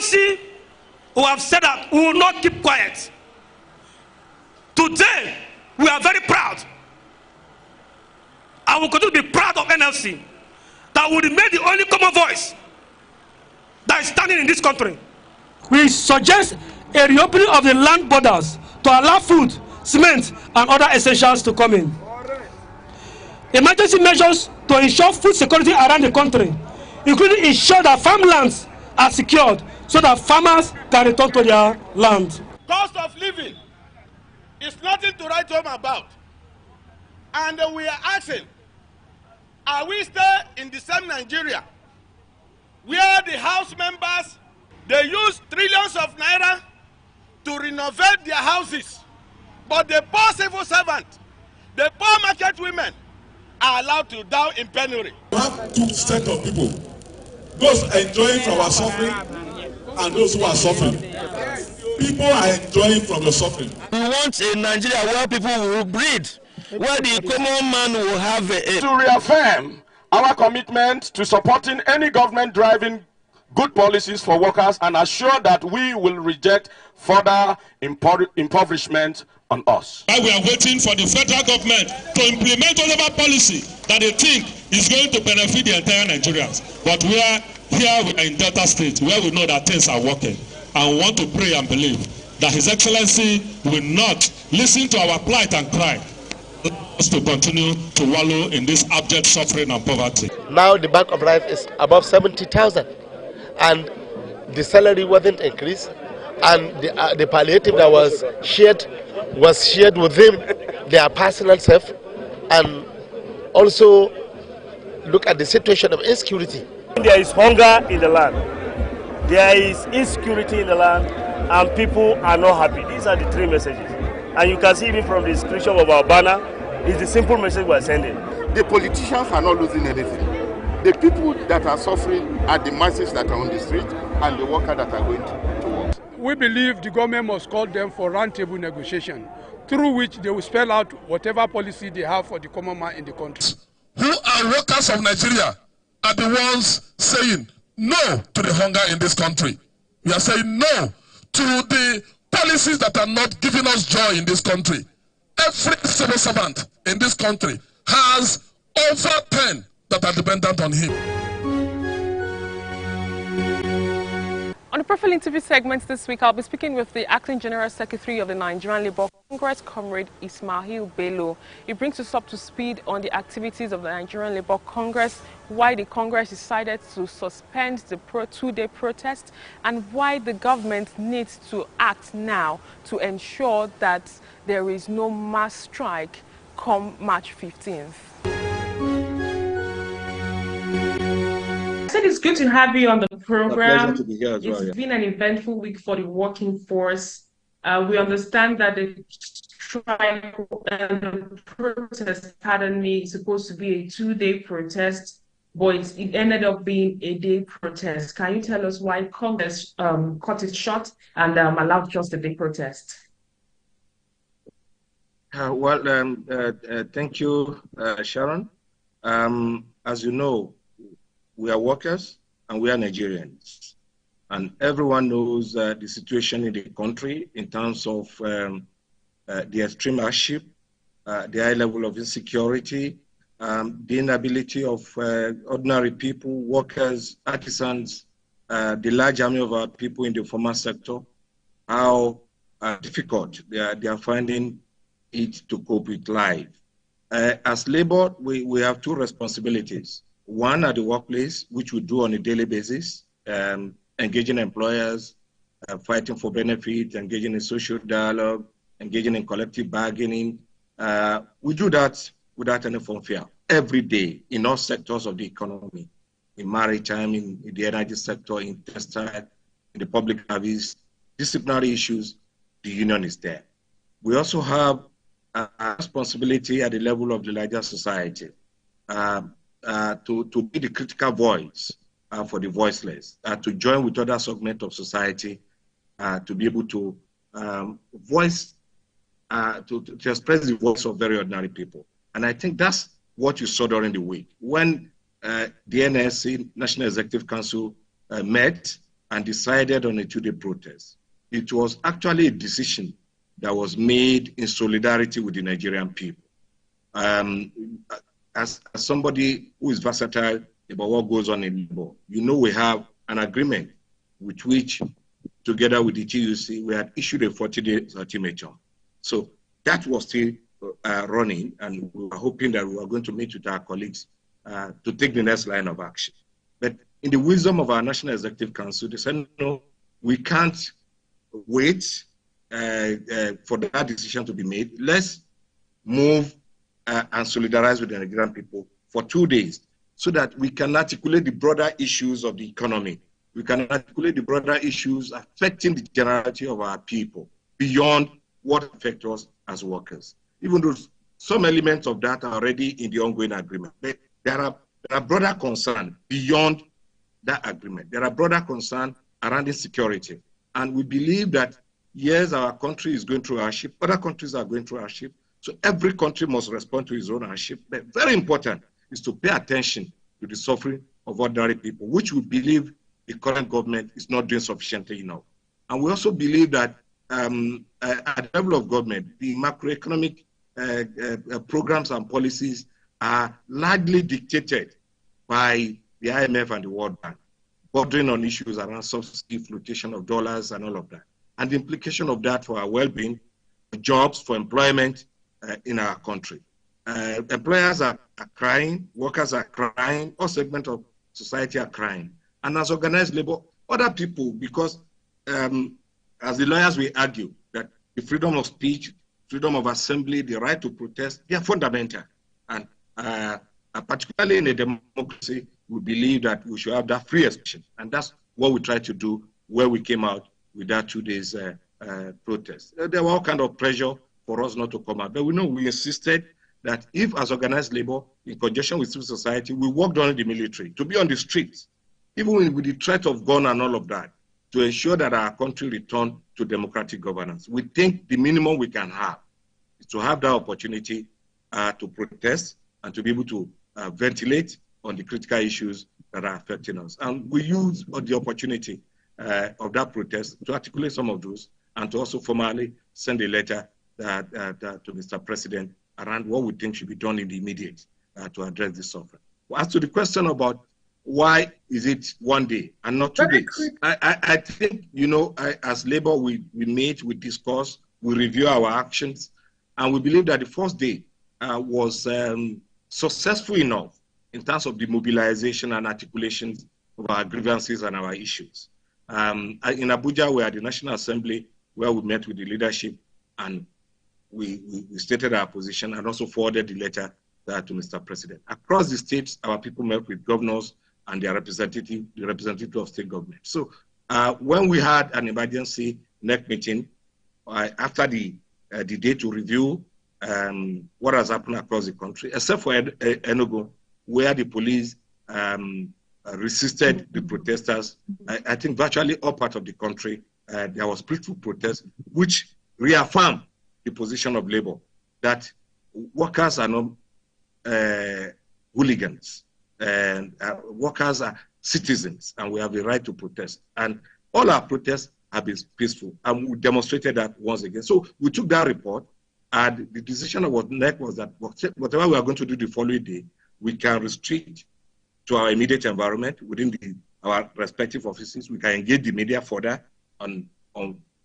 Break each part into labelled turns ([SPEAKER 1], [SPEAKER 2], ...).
[SPEAKER 1] NLC who have said that we will not keep quiet. Today, we are very proud. I will continue to be proud of NLC, that will remain the only common voice that is standing in this country. We suggest a reopening of the land borders to allow food, cement, and other essentials to come in. Emergency measures to ensure food security around the country, including ensure that farmlands are secured so that farmers can return to their land.
[SPEAKER 2] Cost of living is nothing to write home about. And we are asking, are we still in the same Nigeria where the House members, they use trillions of naira to renovate their houses, but the poor civil servant, the poor market women are allowed to die in penury?
[SPEAKER 3] We have two sets of people, those enjoying from our suffering and those who are suffering. People are enjoying from the suffering.
[SPEAKER 4] We want a Nigeria where people will breed, where the common man will have
[SPEAKER 2] To reaffirm our commitment to supporting any government driving good policies for workers and assure that we will reject further impoverishment on us.
[SPEAKER 5] We are waiting for the federal government to implement whatever policy that they think is going to benefit the entire Nigerians. But we are here in Delta State, where we know that things are working, and want to pray and believe that His Excellency will not listen to our plight and cry us to continue to wallow in this abject suffering and poverty.
[SPEAKER 6] Now the Bank of Life is above 70,000, and the salary wasn't increased, and the palliative that was shared with them, their personal self, and also look at the situation of insecurity.
[SPEAKER 7] There is hunger in the land, there is insecurity in the land, and people are not happy. These are the three messages, and you can see even from the description of our banner, it's the simple message we are sending.
[SPEAKER 2] The politicians are not losing anything. The people that are suffering are the masses that are on the street and the workers that are going to work.
[SPEAKER 8] We believe the government must call them for roundtable negotiation, through which they will spell out whatever policy they have for the common man in the country.
[SPEAKER 3] Who are workers of Nigeria are the ones saying no to the hunger in this country. We are saying no to the policies that are not giving us joy in this country. Every civil servant in this country has over 10 that are dependent on him.
[SPEAKER 9] On the profile interview segment this week, I'll be speaking with the Acting General Secretary of the Nigerian Labour Congress, Comrade Ismail Bello. He brings us up to speed on the activities of the Nigerian Labour Congress, why the Congress decided to suspend the two-day protest, and why the government needs to act now to ensure that there is no mass strike come March 15th.
[SPEAKER 10] It's good to have you on the program.
[SPEAKER 4] Pleasure to be here as well,
[SPEAKER 10] It's been an eventful week for the working force. We understand that the strike and the protest, is supposed to be a two-day protest, but it ended up being a day protest. Can you tell us why Congress cut it short and allowed just a day protest?
[SPEAKER 4] Thank you, Sharon. As you know, we are workers and we are Nigerians. And everyone knows the situation in the country in terms of the extreme hardship, the high level of insecurity, the inability of ordinary people, workers, artisans, the large army of our people in the formal sector, how difficult they are finding it to cope with life. As labor, we have two responsibilities. One at the workplace, which we do on a daily basis, engaging employers, fighting for benefits, engaging in social dialogue, engaging in collective bargaining. We do that without any fanfare every day in all sectors of the economy, in maritime, in the energy sector, in textile, in the public service, disciplinary issues, the union is there. We also have a responsibility at the level of the larger society to be the critical voice for the voiceless, to join with other segments of society, to be able to voice, to express the voice of very ordinary people. And I think that's what you saw during the week. When the NLC, National Executive Council, met and decided on a two-day protest, it was actually a decision that was made in solidarity with the Nigerian people. As somebody who is versatile about what goes on in labor, you know we have an agreement with which, together with the TUC, we had issued a 40-day ultimatum. So that was still running, and we were hoping that we were going to meet with our colleagues to take the next line of action. But in the wisdom of our National Executive Council, they said, no, we can't wait for that decision to be made. Let's move and solidarize with the Nigerian people for 2 days so that we can articulate the broader issues of the economy. We can articulate the broader issues affecting the generality of our people beyond what affects us as workers. Even though some elements of that are already in the ongoing agreement, but there are broader concerns beyond that agreement. There are broader concerns around insecurity. And we believe that, yes, our country is going through hardship, other countries are going through hardship, so every country must respond to its own hardship. But very important is to pay attention to the suffering of ordinary people, which we believe the current government is not doing sufficiently enough. And we also believe that at the level of government, the macroeconomic programs and policies are largely dictated by the IMF and the World Bank, bordering on issues around subsidy, fluctuation of dollars and all of that. And the implication of that for our well-being, for jobs, for employment in our country. Employers are crying, workers are crying, all segments of society are crying. And as organized labor, other people, because as the lawyers we argue that the freedom of speech, freedom of assembly, the right to protest, they are fundamental. And particularly in a democracy, we believe that we should have that free expression. And that's what we tried to do where we came out with that 2 days protest. There were all kinds of pressure for us not to come out. But we know we insisted that if as organized labor, in conjunction with civil society, we worked on the military, to be on the streets, even with the threat of gun and all of that, to ensure that our country return to democratic governance. We think the minimum we can have is to have that opportunity to protest and to be able to ventilate on the critical issues that are affecting us. And we use the opportunity of that protest to articulate some of those and to also formally send a letter to Mr. President around what we think should be done in the immediate to address this suffering. As to the question about why is it 1 day and not 2 days? I think, you know, as Labour, we meet, we discuss, we review our actions, and we believe that the first day was successful enough in terms of the mobilization and articulation of our grievances and our issues. In Abuja, we had the National Assembly where we met with the leadership and we stated our position and also forwarded the letter to Mr. President. Across the states, our people met with governors and their representative, the representative of state government. So when we had an emergency NEC meeting, after the day to review what has happened across the country, except for Enugu, where the police resisted the protesters, I think virtually all parts of the country, there was peaceful protest, which reaffirmed the position of Labour, that workers are not hooligans, and workers are citizens, and we have the right to protest. And all our protests have been peaceful, and we demonstrated that once again. So we took that report, and the decision of what NEC was that whatever we are going to do the following day, we can restrict to our immediate environment within our respective offices. We can engage the media further on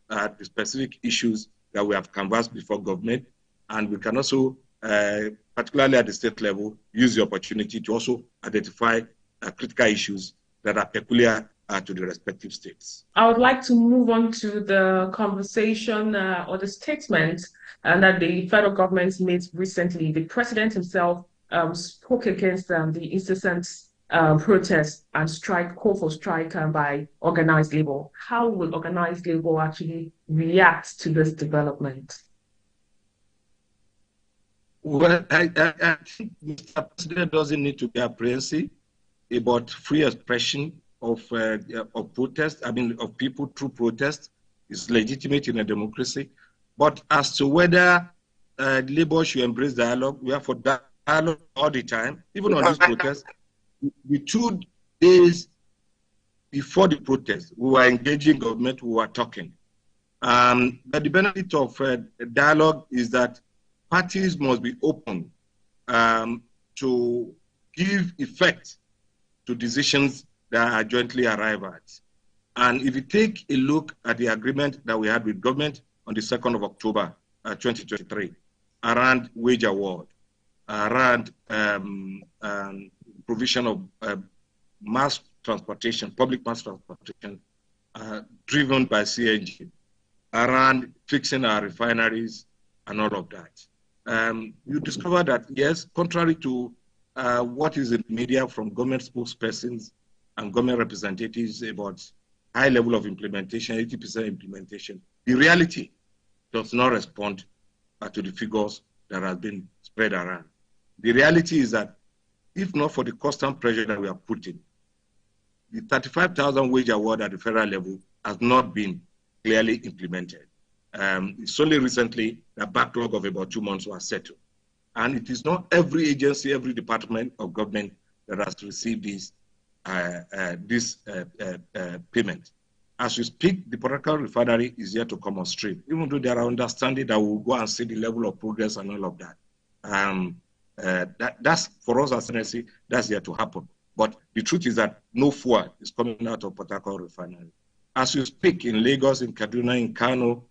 [SPEAKER 4] the specific issues that we have canvassed before government, and we can also, particularly at the state level, use the opportunity to also identify critical issues that are peculiar to the respective states.
[SPEAKER 10] I would like to move on to the conversation or the statement that the federal government made recently. The president himself spoke against the incessant protest and call for strike by organized labor. How will organized labor actually react to this development?
[SPEAKER 4] Well, I think Mr. President doesn't need to be apprehensive about free expression of protest. I mean, of people through protest is legitimate in a democracy. But as to whether labor should embrace dialogue, we are for dialogue all the time, even on this protest. The 2 days before the protest, we were engaging government, we were talking. But the benefit of dialogue is that parties must be open to give effect to decisions that are jointly arrived at. And if you take a look at the agreement that we had with government on the 2nd of October 2023, around wage award, around provision of mass transportation, public mass transportation, driven by CNG, around fixing our refineries and all of that. You discover that, yes, contrary to what is in the media from government spokespersons and government representatives about high level of implementation, 80% implementation, the reality does not respond to the figures that have been spread around. The reality is that if not for the constant pressure that we are putting, the 35,000 wage award at the federal level has not been clearly implemented. It's only recently a backlog of about 2 months was settled. And it is not every agency, every department of government that has received this payment. As we speak, the Portacal refinery is yet to come on stream, even though there are understanding that we'll go and see the level of progress and all of that. That's for us as NLC, that's yet to happen. But the truth is that no fuel is coming out of Portacal refinery. As we speak, in Lagos, in Kaduna, in Kano,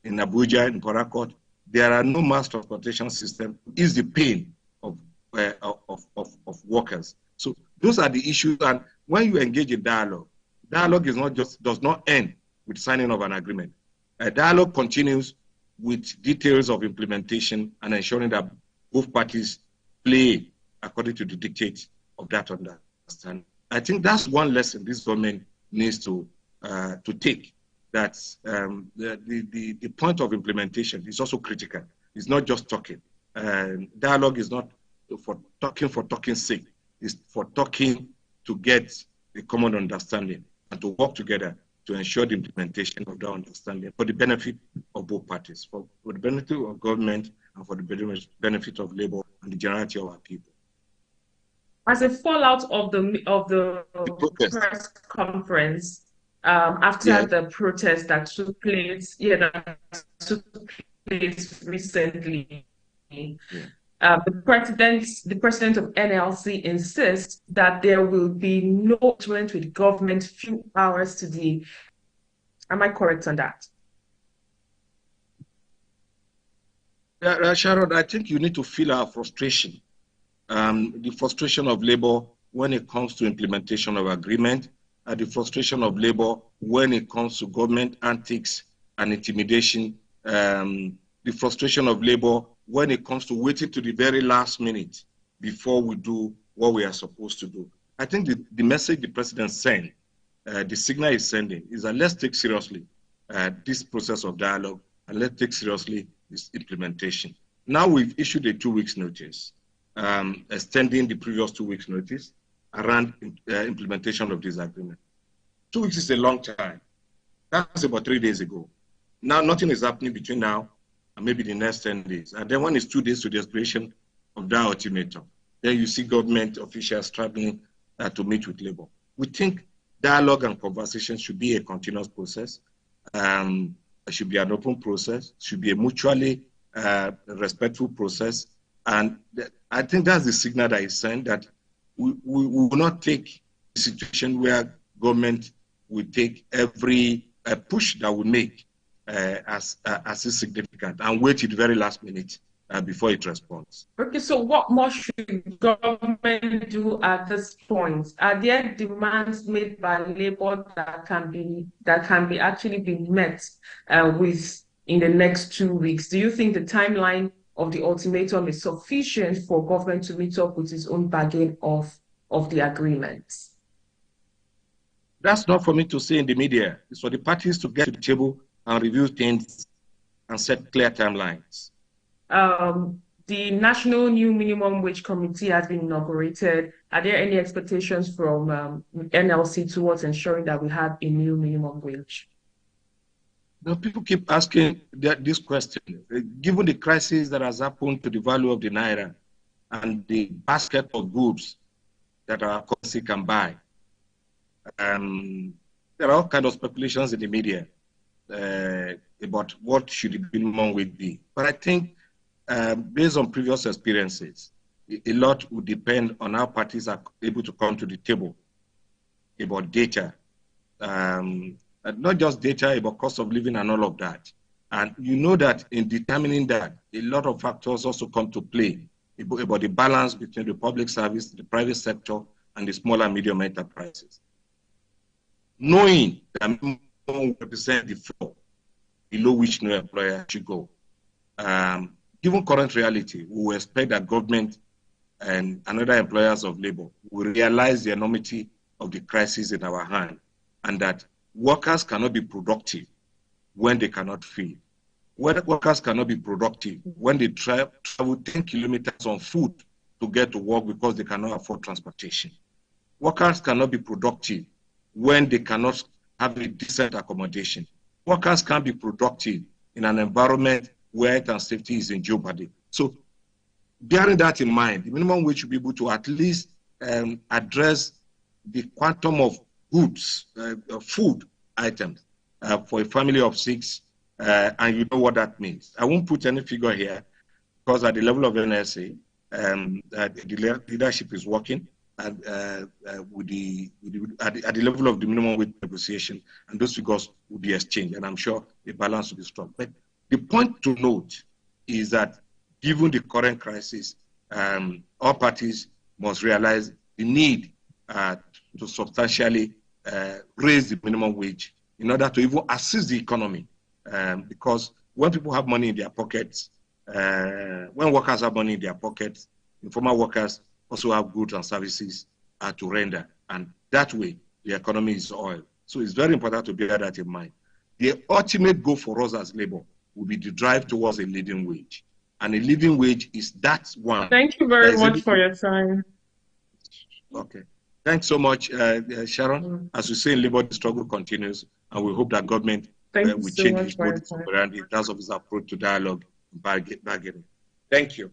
[SPEAKER 4] in Abuja, in Port Harcourt, there are no mass transportation system to ease the pain of workers. So those are the issues. And when you engage in dialogue, dialogue is not just does not end with signing of an agreement. A dialogue continues with details of implementation and ensuring that both parties play according to the dictates of that understanding. I think that's one lesson this government needs to take. That the point of implementation is also critical. It's not just talking. Dialogue is not for talking's sake. It's for talking to get a common understanding and to work together to ensure the implementation of that understanding for the benefit of both parties, for the benefit of government and for the benefit of labor and the generality of our people.
[SPEAKER 10] As a fallout of the press conference, after the protest that took place, recently, the president of NLC insists that there will be no agreement with government few hours to the. Am I correct on that?
[SPEAKER 4] Sharon, I think you need to feel our frustration, the frustration of labor when it comes to implementation of agreement, the frustration of labor when it comes to government antics and intimidation, the frustration of labor when it comes to waiting to the very last minute before we do what we are supposed to do. I think the message the president sent, the signal he's sending is that let's take seriously this process of dialogue and let's take seriously its implementation. Now we've issued a 2 weeks notice, extending the previous 2 weeks notice around implementation of this agreement. 2 weeks is a long time. That's about 3 days ago. Now nothing is happening between now and maybe the next 10 days. And then when it's 2 days to the expiration of that ultimatum, then you see government officials struggling to meet with labor. We think dialogue and conversation should be a continuous process. It should be an open process, should be a mutually respectful process. And I think that's the signal that is sent, that we will not take a situation where government will take every push that we make as insignificant and wait till the very last minute before it responds.
[SPEAKER 10] Okay, so what more should government do at this point? Are there demands made by labor that can be actually be met with in the next 2 weeks? Do you think the timeline of the ultimatum is sufficient for government to meet up with its own bargain of the agreement?
[SPEAKER 4] That's not for me to say in the media. It's for the parties to get to the table and review things and set clear timelines.
[SPEAKER 10] The National New Minimum Wage Committee has been inaugurated. Are there any expectations from NLC towards ensuring that we have a new minimum wage?
[SPEAKER 4] Now, people keep asking this question. Given the crisis that has happened to the value of the Naira and the basket of goods that our currency can buy, There are all kinds of speculations in the media about what should the minimum wage be. But I think based on previous experiences, a lot would depend on how parties are able to come to the table about data. Not just data, about cost of living and all of that. And you know that in determining that, a lot of factors also come to play about the balance between the public service, the private sector, and the small and medium enterprises. Knowing that minimum represent the floor below which no employer should go. Given current reality, we will expect that government and other employers of labor will realize the enormity of the crisis in our hand, and that workers cannot be productive when they cannot feed. Workers cannot be productive when they travel 10 kilometers on foot to get to work because they cannot afford transportation. Workers cannot be productive when they cannot have a decent accommodation. Workers can't be productive in an environment where health and safety is in jeopardy. So, bearing that in mind, the minimum wage should be able to at least address the quantum of goods, food items for a family of 6, and you know what that means. I won't put any figure here because at the level of NLC, the leadership is working at the level of the minimum wage negotiation, and those figures will be exchanged, and I'm sure the balance will be strong. But the point to note is that given the current crisis, all parties must realize the need to substantially raise the minimum wage in order to even assist the economy. Because when people have money in their pockets, when workers have money in their pockets, informal workers also have goods and services to render. And that way, the economy is oiled. So it's very important to bear that in mind. The ultimate goal for us as labor will be the drive towards a living wage. And a living wage is that one.
[SPEAKER 10] Thank you very much for your time.
[SPEAKER 4] Okay. Thanks so much, Sharon. As we say in labor, the struggle continues, and we hope that government will change its modus operandi in terms of its approach to dialogue and bargaining. Thank you.